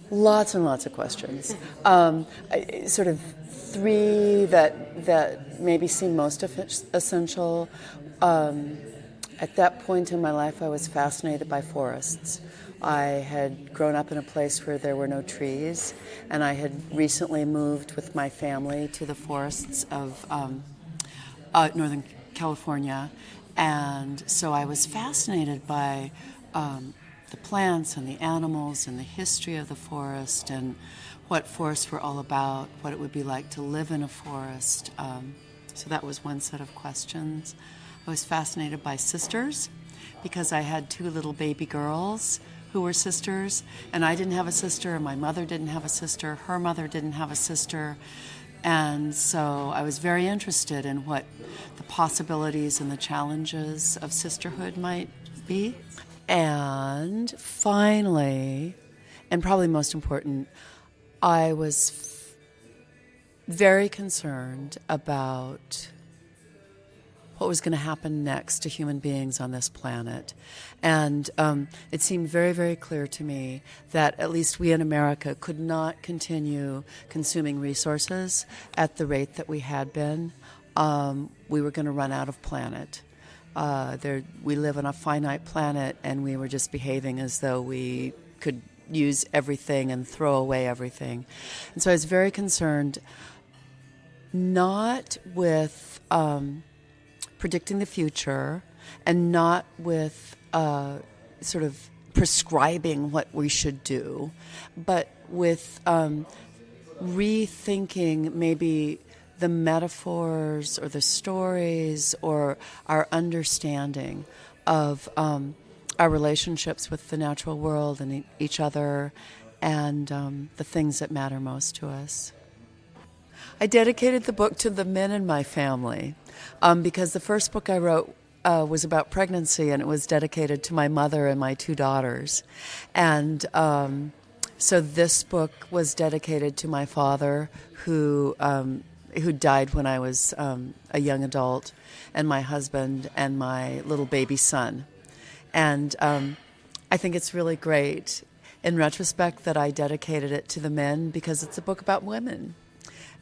Lots and lots of questions. Sort of three that maybe seem most essential. At that point in my life, I was fascinated by forests. I had grown up in a place where there were no trees, and I had recently moved with my family to the forests of Northern California, and so I was fascinated by the plants and the animals and the history of the forest and what forests were all about, what it would be like to live in a forest. So that was one set of questions. I was fascinated by sisters because I had two little baby girls who were sisters, and I didn't have a sister, and my mother didn't have a sister, her mother didn't have a sister. And so I was very interested in what the possibilities and the challenges of sisterhood might be. And finally, and probably most important, I was very concerned about what was going to happen next to human beings on this planet. And it seemed very, very clear to me that at least we in America could not continue consuming resources at the rate that we had been. We were going to run out of planet. We live on a finite planet, and we were just behaving as though we could use everything and throw away everything. And so I was very concerned, not with predicting the future and not with sort of prescribing what we should do, but with rethinking maybe the metaphors or the stories or our understanding of our relationships with the natural world and each other and the things that matter most to us. I dedicated the book to the men in my family because the first book I wrote was about pregnancy, and it was dedicated to my mother and my two daughters. And so this book was dedicated to my father, who died when I was a young adult, and my husband and my little baby son. And I think it's really great in retrospect that I dedicated it to the men because it's a book about women.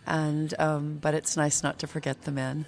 And but it's nice not to forget the men.